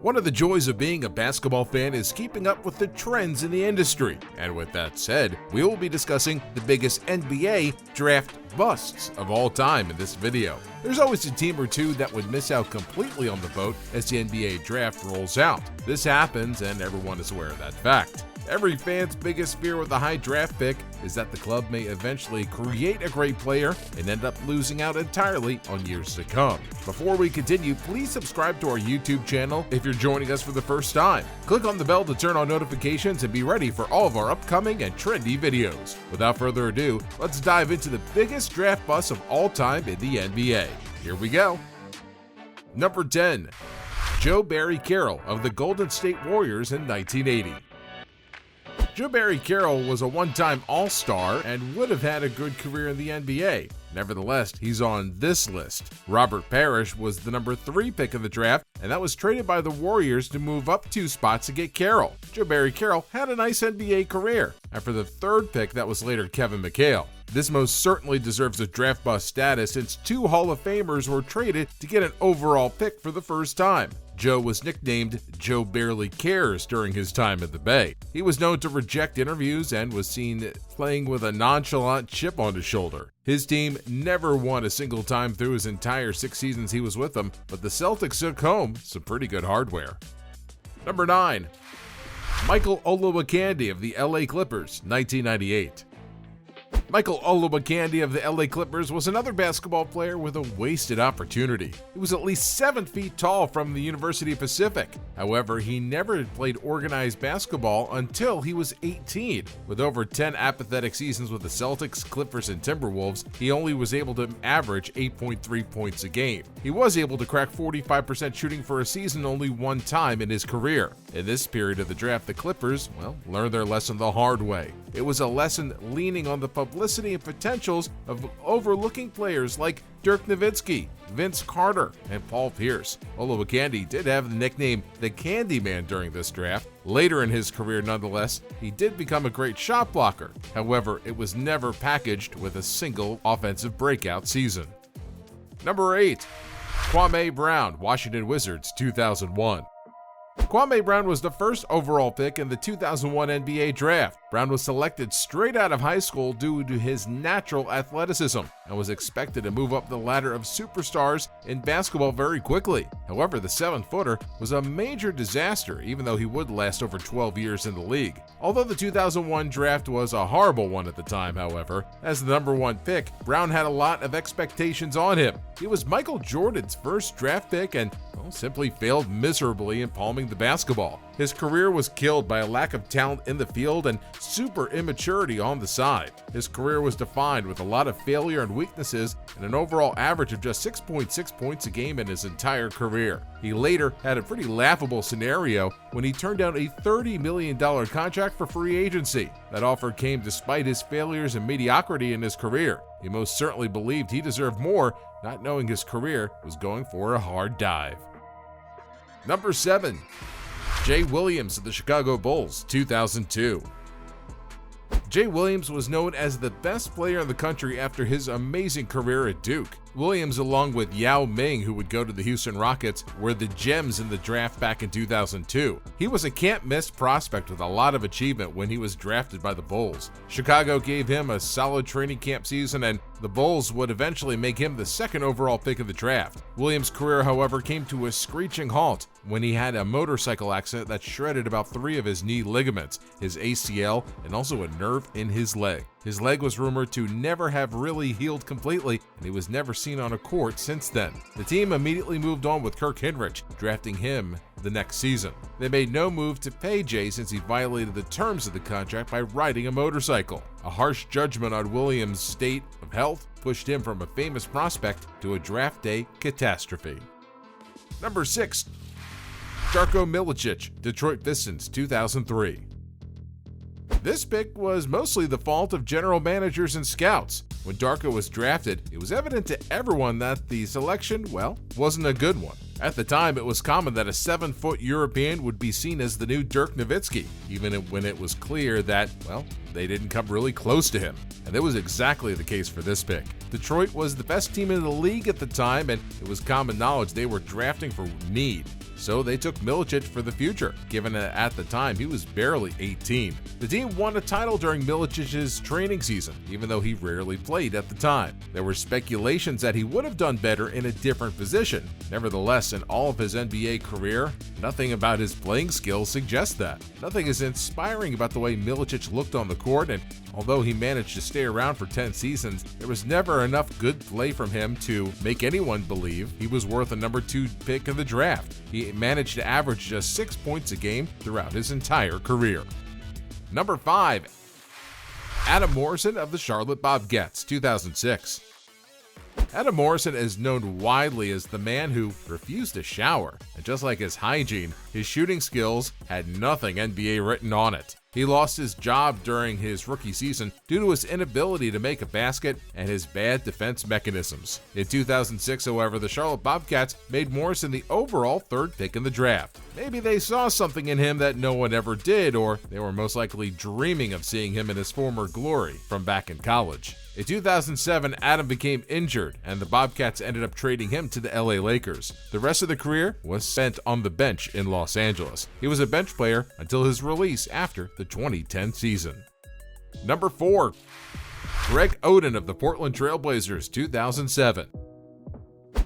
One of the joys of being a basketball fan is keeping up with the trends in the industry. And with that said, we will be discussing the biggest NBA draft busts of all time in this video. There's always a team or two that would miss out completely on the boat as the NBA draft rolls out. This happens and everyone is aware of that fact. Every fan's biggest fear with a high draft pick is that the club may eventually create a great player and end up losing out entirely on years to come. Before we continue, please subscribe to our YouTube channel if you're joining us for the first time. Click on the bell to turn on notifications and be ready for all of our upcoming and trendy videos. Without further ado, let's dive into the biggest draft busts of all time in the NBA. Here we go. Number 10. Barry Carroll of the Golden State Warriors in 1980. Barry Carroll was a one-time All-Star and would have had a good career in the NBA. Nevertheless, he's on this list. Robert Parrish was the number 3 pick in the draft, and that was traded by the Warriors to move up 2 spots to get Carroll. Barry Carroll had a nice NBA career, and for the 3rd pick, that was later Kevin McHale. This most certainly deserves a draft bust status since 2 Hall of Famers were traded to get an overall pick for the first time. Joe was nicknamed Joe Barely Cares during his time at the Bay. He was known to reject interviews and was seen playing with a nonchalant chip on his shoulder. His team never won a single time through his entire 6 seasons he was with them, but the Celtics took home some pretty good hardware. Number 9. Michael Olowokandi of the LA Clippers, 1998. Michael Olowokandi of the LA Clippers was another basketball player with a wasted opportunity. He was at least 7 feet tall from the University of Pacific. However, he never had played organized basketball until he was 18. With over 10 apathetic seasons with the Celtics, Clippers, and Timberwolves, he only was able to average 8.3 points a game. He was able to crack 45% shooting for a season only one time in his career. In this period of the draft, the Clippers, learned their lesson the hard way. It was a lesson leaning on the publicity and potentials of overlooking players like Dirk Nowitzki, Vince Carter, and Paul Pierce. Olowokandi did have the nickname the Candyman during this draft. Later in his career, nonetheless, he did become a great shot blocker. However, it was never packaged with a single offensive breakout season. Number 8. Kwame Brown, Washington Wizards, 2001. Kwame Brown was the first overall pick in the 2001 NBA draft. Brown was selected straight out of high school due to his natural athleticism and was expected to move up the ladder of superstars in basketball very quickly. However, the 7-footer was a major disaster, even though he would last over 12 years in the league. Although the 2001 draft was a horrible one at the time, however, as the number 1 pick, Brown had a lot of expectations on him. He was Michael Jordan's first draft pick and simply failed miserably in palming the basketball. His career was killed by a lack of talent in the field and super immaturity on the side. His career was defined with a lot of failure and weaknesses and an overall average of just 6.6 points a game in his entire career. He later had a pretty laughable scenario when he turned down a $30 million contract for free agency. That offer came despite his failures and mediocrity in his career. He most certainly believed he deserved more, not knowing his career was going for a hard dive. Number 7. Jay Williams of the Chicago Bulls, 2002. Jay Williams was known as the best player in the country after his amazing career at Duke. Williams, along with Yao Ming, who would go to the Houston Rockets, were the gems in the draft back in 2002. He was a can't-miss prospect with a lot of achievement when he was drafted by the Bulls. Chicago gave him a solid training camp season, and the Bulls would eventually make him the 2nd overall pick of the draft. Williams' career, however, came to a screeching halt when he had a motorcycle accident that shredded about 3 of his knee ligaments, his ACL, and also a nerve in his leg. His leg was rumored to never have really healed completely, and he was never seen on a court since then. The team immediately moved on with Kirk Hinrich, drafting him the next season. They made no move to pay Jay since he violated the terms of the contract by riding a motorcycle. A harsh judgment on Williams' state of health pushed him from a famous prospect to a draft day catastrophe. Number 6. Darko Milicic, Detroit Pistons, 2003. This pick was mostly the fault of general managers and scouts. When Darko was drafted, it was evident to everyone that the selection, wasn't a good one. At the time, it was common that a 7-foot European would be seen as the new Dirk Nowitzki, even when it was clear that, well, they didn't come really close to him. And that was exactly the case for this pick. Detroit was the best team in the league at the time, and it was common knowledge they were drafting for need. So they took Milicic for the future, given that at the time he was barely 18. The team won a title during Milicic's training season, even though he rarely played at the time. There were speculations that he would have done better in a different position. Nevertheless, in all of his NBA career, nothing about his playing skills suggests that. Nothing is inspiring about the way Milicic looked on the court, and although he managed to stay around for 10 seasons, there was never enough good play from him to make anyone believe he was worth a number 2 pick in the draft. He managed to average just 6 points a game throughout his entire career. Number 5, Adam Morrison of the Charlotte Bobcats, 2006. Adam Morrison is known widely as the man who refused to shower, and just like his hygiene, his shooting skills had nothing NBA written on it. He lost his job during his rookie season due to his inability to make a basket and his bad defense mechanisms. In 2006, however, the Charlotte Bobcats made Morrison the overall 3rd pick in the draft. Maybe they saw something in him that no one ever did, or they were most likely dreaming of seeing him in his former glory from back in college. In 2007, Adam became injured, and the Bobcats ended up trading him to the LA Lakers. The rest of the career was spent on the bench in Los Angeles. He was a bench player until his release after the 2010 season. Number 4, Greg Oden of the Portland Trail Blazers, 2007.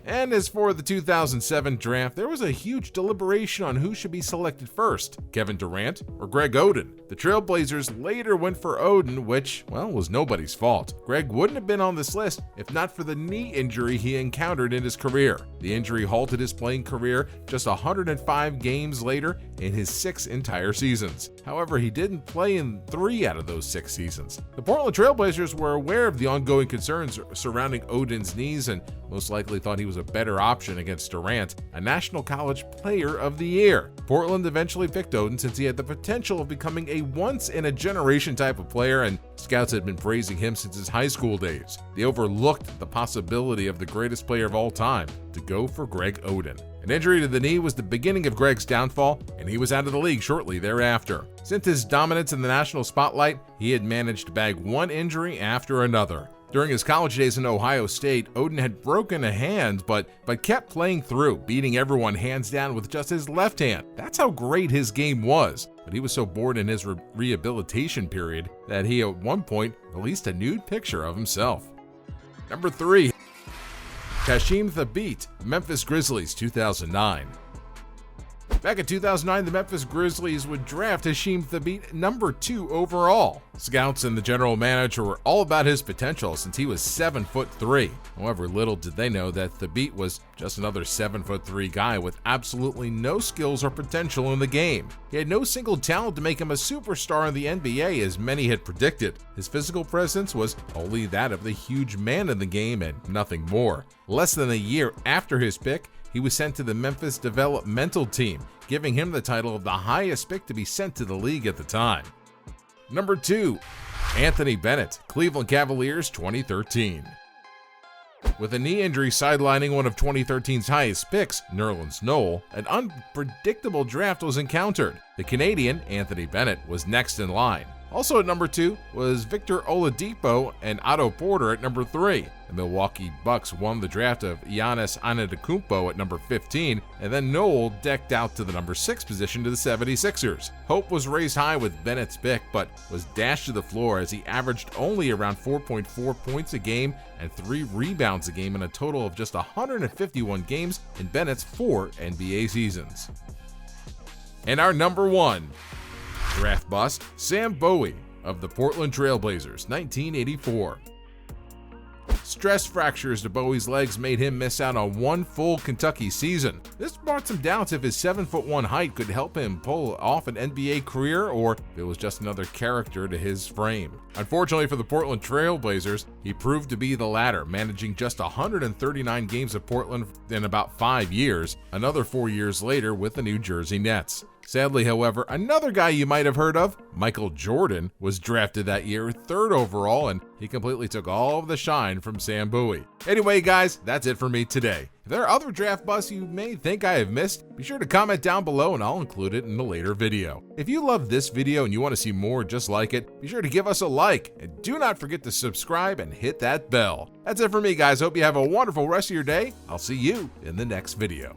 And as for the 2007 draft, there was a huge deliberation on who should be selected first, Kevin Durant or Greg Oden. The Trailblazers later went for Oden, which, well, was nobody's fault. Greg wouldn't have been on this list if not for the knee injury he encountered in his career. The injury halted his playing career just 105 games later in his 6 entire seasons. However, he didn't play in 3 out of those 6 seasons. The Portland Trailblazers were aware of the ongoing concerns surrounding Oden's knees and most likely thought he was a better option against Durant, a National College Player of the Year. Portland eventually picked Oden since he had the potential of becoming a once-in-a-generation type of player, and scouts had been praising him since his high school days. They overlooked the possibility of the greatest player of all time to go for Greg Oden. An injury to the knee was the beginning of Greg's downfall, and he was out of the league shortly thereafter. Since his dominance in the national spotlight, he had managed to bag one injury after another. During his college days in Ohio State, Oden had broken a hand, but kept playing through, beating everyone hands down with just his left hand. That's how great his game was. But he was so bored in his rehabilitation period that he at one point released a nude picture of himself. Number 3, Hasheem Thabeet, Memphis Grizzlies, 2009. Back in 2009, the Memphis Grizzlies would draft Hasheem Thabeet number 2 overall. Scouts and the general manager were all about his potential since he was 7'3". However, little did they know that Thabeet was just another 7'3" guy with absolutely no skills or potential in the game. He had no single talent to make him a superstar in the NBA as many had predicted. His physical presence was only that of the huge man in the game and nothing more. Less than a year after his pick, he was sent to the Memphis developmental team, giving him the title of the highest pick to be sent to the league at the time. Number 2, Anthony Bennett, Cleveland Cavaliers, 2013. With a knee injury sidelining one of 2013's highest picks, Nerlens Noel, an unpredictable draft was encountered. The Canadian, Anthony Bennett, was next in line. Also at number 2 was Victor Oladipo and Otto Porter at number 3. The Milwaukee Bucks won the draft of Giannis Antetokounmpo at number 15, and then Noel decked out to the number 6 position to the 76ers. Hope was raised high with Bennett's pick, but was dashed to the floor as he averaged only around 4.4 points a game and 3 rebounds a game in a total of just 151 games in Bennett's 4 NBA seasons. And our number 1 draft bust, Sam Bowie of the Portland Trail Blazers, 1984. Stress fractures to Bowie's legs made him miss out on one full Kentucky season. This brought some doubts if his 7'1" height could help him pull off an NBA career or if it was just another character to his frame. Unfortunately for the Portland Trail Blazers, he proved to be the latter, managing just 139 games of Portland in about 5 years, another 4 years later with the New Jersey Nets. Sadly, however, another guy you might have heard of, Michael Jordan, was drafted that year 3rd overall, and he completely took all of the shine from Sam Bowie. Anyway, guys, that's it for me today. If there are other draft busts you may think I have missed, be sure to comment down below and I'll include it in a later video. If you love this video and you want to see more just like it, be sure to give us a like, and do not forget to subscribe and hit that bell. That's it for me, guys. Hope you have a wonderful rest of your day. I'll see you in the next video.